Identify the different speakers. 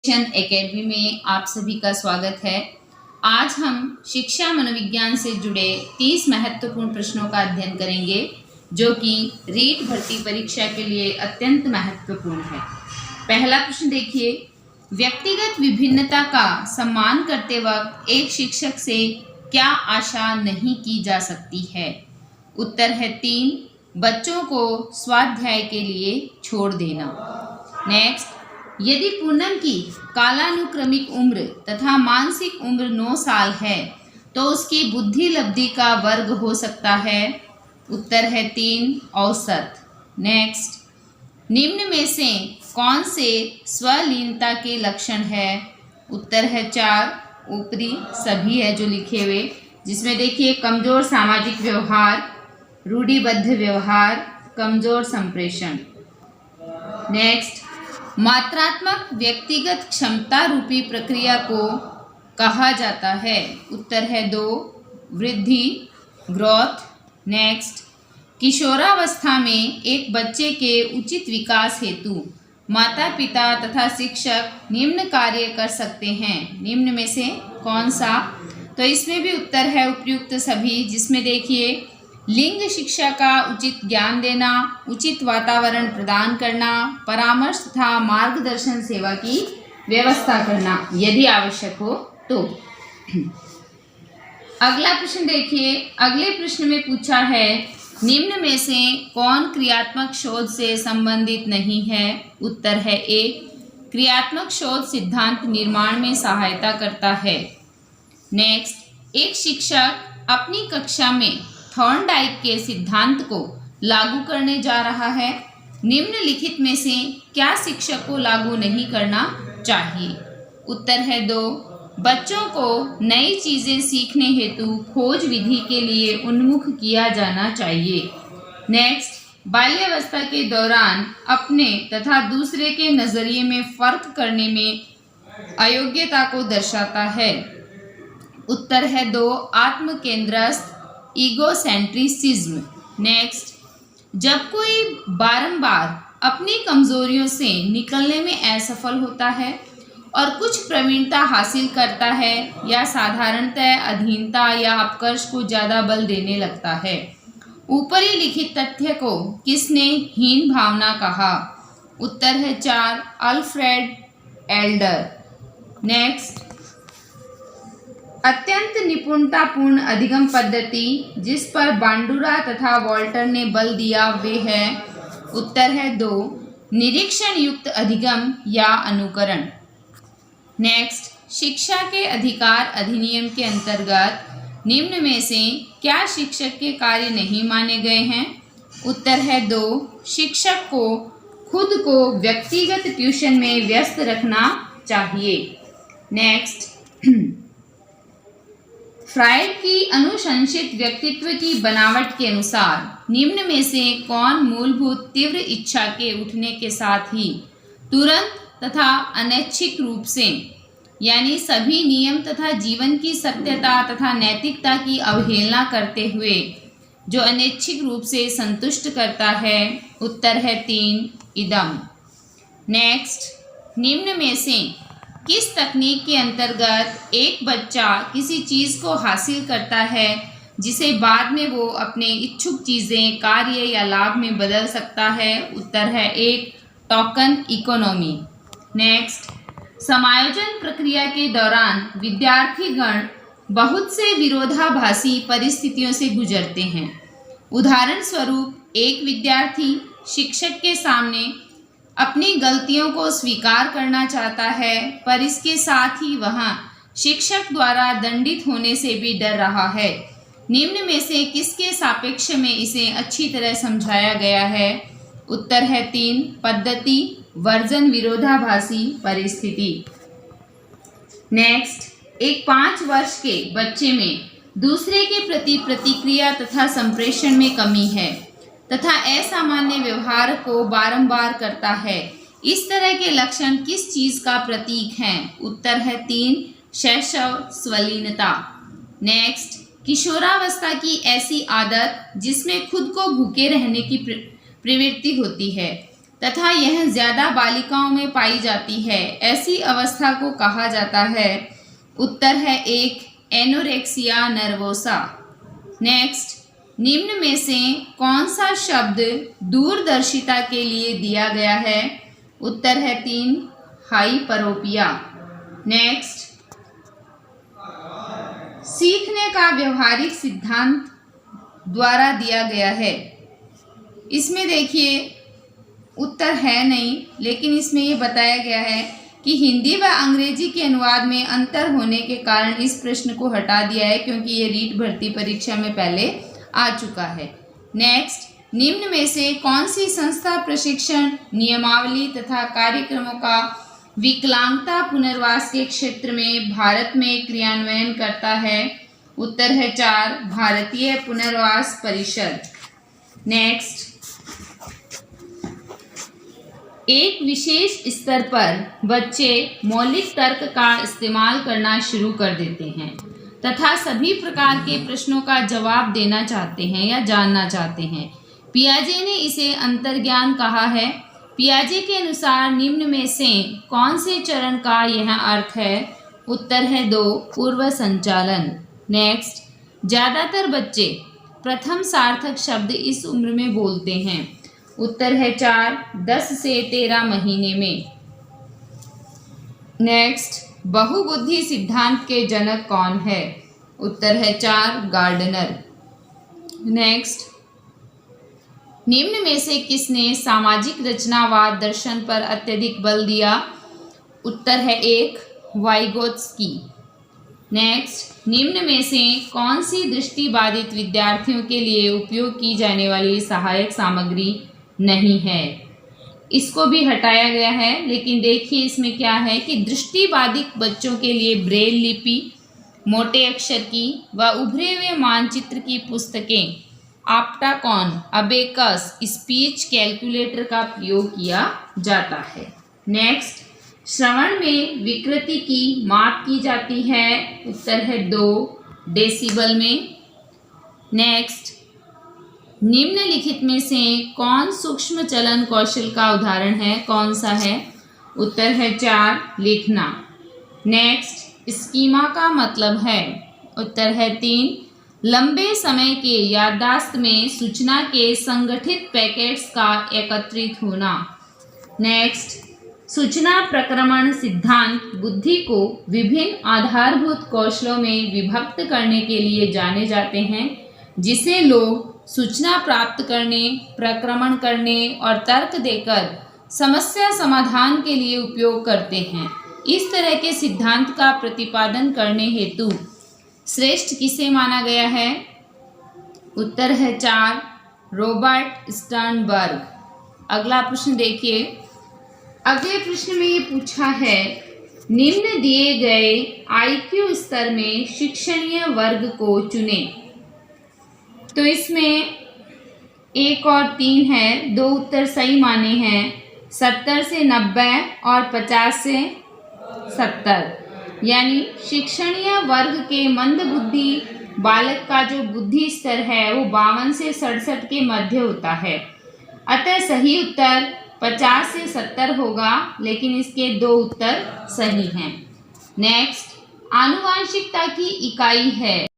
Speaker 1: Academy में आप सभी का स्वागत है। आज हम शिक्षा मनोविज्ञान से जुड़े 30 महत्वपूर्ण प्रश्नों का अध्ययन करेंगे जो कि रीट भर्ती परीक्षा के लिए अत्यंत महत्वपूर्ण है। पहला प्रश्न देखिए, व्यक्तिगत विभिन्नता का सम्मान करते वक्त एक शिक्षक से क्या आशा नहीं की जा सकती है? उत्तर है 3, बच्चों को स्वाध्याय के लिए छोड़ देना। नेक्स्ट, यदि पूनम की कालानुक्रमिक उम्र तथा मानसिक उम्र 9 साल है तो उसकी बुद्धि लब्धि का वर्ग हो सकता है? उत्तर है 3, औसत। नेक्स्ट, निम्न में से कौन से स्वलीनता के लक्षण है? उत्तर है 4, ऊपरी सभी है जो लिखे हुए, जिसमें देखिए कमजोर सामाजिक व्यवहार, रूढ़िबद्ध व्यवहार, कमजोर संप्रेषण। नेक्स्ट, मात्रात्मक व्यक्तिगत क्षमता रूपी प्रक्रिया को कहा जाता है? उत्तर है 2, वृद्धि, ग्रोथ। नेक्स्ट, किशोरावस्था में एक बच्चे के उचित विकास हेतु माता पिता तथा शिक्षक निम्न कार्य कर सकते हैं, निम्न में से कौन सा? तो इसमें भी उत्तर है उपयुक्त सभी, जिसमें देखिए लिंग शिक्षा का उचित ज्ञान देना, उचित वातावरण प्रदान करना, परामर्श तथा मार्गदर्शन सेवा की व्यवस्था करना यदि आवश्यक हो तो। अगला प्रश्न देखिए, अगले प्रश्न में पूछा है निम्न में से कौन क्रियात्मक शोध से संबंधित नहीं है? उत्तर है 1, क्रियात्मक शोध सिद्धांत निर्माण में सहायता करता है। नेक्स्ट, एक शिक्षक अपनी कक्षा में थॉर्नडाइक के सिद्धांत को लागू करने जा रहा है, निम्नलिखित में से क्या शिक्षक को लागू नहीं करना चाहिए? उत्तर है 2, बच्चों को नई चीजें सीखने हेतु खोज विधि के लिए उन्मुख किया जाना चाहिए। नेक्स्ट, बाल्यावस्था के दौरान अपने तथा दूसरे के नजरिए में फर्क करने में अयोग्यता को दर्शाता है। उत्तर है 2, आत्मकेंद्रस्थ, ईगोसेंट्रिसिज्म। नेक्स्ट, जब कोई बारंबार अपनी कमजोरियों से निकलने में असफल होता है और कुछ प्रवीणता हासिल करता है या साधारणतः अधीनता या अपकर्ष को ज़्यादा बल देने लगता है, ऊपरी लिखित तथ्य को किसने हीन भावना कहा? उत्तर है 4, अल्फ्रेड एल्डर। नेक्स्ट, अत्यंत निपुणतापूर्ण अधिगम पद्धति जिस पर बांडुरा तथा वॉल्टर ने बल दिया वे है? उत्तर है 2, निरीक्षण युक्त अधिगम या अनुकरण। नेक्स्ट, शिक्षा के अधिकार अधिनियम के अंतर्गत निम्न में से क्या शिक्षक के कार्य नहीं माने गए हैं? उत्तर है 2, शिक्षक को खुद को व्यक्तिगत ट्यूशन में व्यस्त रखना चाहिए। नेक्स्ट, फ्राइड की अनुशंसित व्यक्तित्व की बनावट के अनुसार निम्न में से कौन मूलभूत तीव्र इच्छा के उठने के साथ ही तुरंत तथा अनैच्छिक रूप से, यानी सभी नियम तथा जीवन की सत्यता तथा नैतिकता की अवहेलना करते हुए जो अनैच्छिक रूप से संतुष्ट करता है? उत्तर है 3, इदम। नेक्स्ट, निम्न में से किस तकनीक के अंतर्गत एक बच्चा किसी चीज़ को हासिल करता है जिसे बाद में वो अपने इच्छुक चीज़ें, कार्य या लाभ में बदल सकता है? उत्तर है 1, टोकन इकोनॉमी। नेक्स्ट, समायोजन प्रक्रिया के दौरान विद्यार्थीगण बहुत से विरोधाभासी परिस्थितियों से गुजरते हैं। उदाहरण स्वरूप, एक विद्यार्थी शिक्षक के सामने अपनी गलतियों को स्वीकार करना चाहता है पर इसके साथ ही वह शिक्षक द्वारा दंडित होने से भी डर रहा है। निम्न में से किसके सापेक्ष में इसे अच्छी तरह समझाया गया है? उत्तर है 3, पद्धति, वर्जन, विरोधाभासी परिस्थिति। नेक्स्ट, एक 5 वर्ष के बच्चे में दूसरे के प्रति प्रतिक्रिया तथा संप्रेषण में कमी है तथा असामान्य व्यवहार को बारंबार करता है, इस तरह के लक्षण किस चीज का प्रतीक हैं? उत्तर है 3, शैशव स्वलीनता। नेक्स्ट, किशोरावस्था की ऐसी आदत जिसमें खुद को भूखे रहने की प्रवृत्ति होती है, तथा यह ज़्यादा बालिकाओं में पाई जाती है, ऐसी अवस्था को कहा जाता है? उत्तर है 1 एनोरेक्सिया नर्वोसा। नेक्स्ट, निम्न में से कौन सा शब्द दूरदर्शिता के लिए दिया गया है? उत्तर है 3 हाइपरोपिया। नेक्स्ट, सीखने का व्यवहारिक सिद्धांत द्वारा दिया गया है। इसमें देखिए उत्तर है नहीं, लेकिन इसमें ये बताया गया है कि हिंदी व अंग्रेजी के अनुवाद में अंतर होने के कारण इस प्रश्न को हटा दिया है, क्योंकि ये रीट भर्ती परीक्षा में पहले आ चुका है। नेक्स्ट, निम्न में से कौन सी संस्था प्रशिक्षण नियमावली तथा कार्यक्रमों का विकलांगता पुनर्वास के क्षेत्र में भारत में क्रियान्वयन करता है? उत्तर है 4 भारतीय पुनर्वास परिषद। नेक्स्ट, एक विशेष स्तर पर बच्चे मौलिक तर्क का इस्तेमाल करना शुरू कर देते हैं तथा सभी प्रकार के प्रश्नों का जवाब देना चाहते हैं या जानना चाहते हैं। पियाजे ने इसे अंतर्ज्ञान कहा है। पियाजे के अनुसार निम्न में से कौन से चरण का यह अर्थ है? उत्तर है 2 पूर्व संचालन। नेक्स्ट, ज़्यादातर बच्चे प्रथम सार्थक शब्द इस उम्र में बोलते हैं। उत्तर है 4 10 से 13 महीने में। नेक्स्ट, बहुबुद्धि सिद्धांत के जनक कौन है? उत्तर है 4 गार्डनर। नेक्स्ट, निम्न में से किसने सामाजिक रचनावाद दर्शन पर अत्यधिक बल दिया? उत्तर है 1 वाइगोत्स्की। नेक्स्ट, निम्न में से कौन सी दृष्टिबाधित विद्यार्थियों के लिए उपयोग की जाने वाली सहायक सामग्री नहीं है? इसको भी हटाया गया है, लेकिन देखिए इसमें क्या है कि दृष्टिबाधित बच्चों के लिए ब्रेल लिपि, मोटे अक्षर की व उभरे हुए मानचित्र की पुस्तकें, ऑप्टाकॉन, अबेकस, स्पीच कैलकुलेटर का प्रयोग किया जाता है। नेक्स्ट, श्रवण में विकृति की माप की जाती है। उत्तर है 2 डेसिबल में। नेक्स्ट, निम्नलिखित में से कौन सूक्ष्म चलन कौशल का उदाहरण है? कौन सा है? उत्तर है 4 लिखना। नेक्स्ट, स्कीमा का मतलब है? उत्तर है 3 लंबे समय के याददाश्त में सूचना के संगठित पैकेट्स का एकत्रित होना। नेक्स्ट, सूचना प्रक्रमण सिद्धांत बुद्धि को विभिन्न आधारभूत कौशलों में विभक्त करने के लिए जाने जाते हैं, जिसे लोग सूचना प्राप्त करने, प्रक्रमण करने और तर्क देकर समस्या समाधान के लिए उपयोग करते हैं। इस तरह के सिद्धांत का प्रतिपादन करने हेतु श्रेष्ठ किसे माना गया है? उत्तर है 4 रॉबर्ट स्टर्नबर्ग। अगला प्रश्न देखिए। अगले प्रश्न में ये पूछा है, निम्न दिए गए IQ स्तर में शिक्षणीय वर्ग को चुनें। तो इसमें 1 और 3 है, 2 उत्तर सही माने हैं, 70 से 90 और 50 से 70। यानी शिक्षणीय वर्ग के मंद बुद्धि बालक का जो बुद्धि स्तर है वो 52 से 67 के मध्य होता है। अतः सही उत्तर 50 से 70 होगा, लेकिन इसके 2 उत्तर सही हैं। नेक्स्ट, आनुवांशिकता की इकाई है।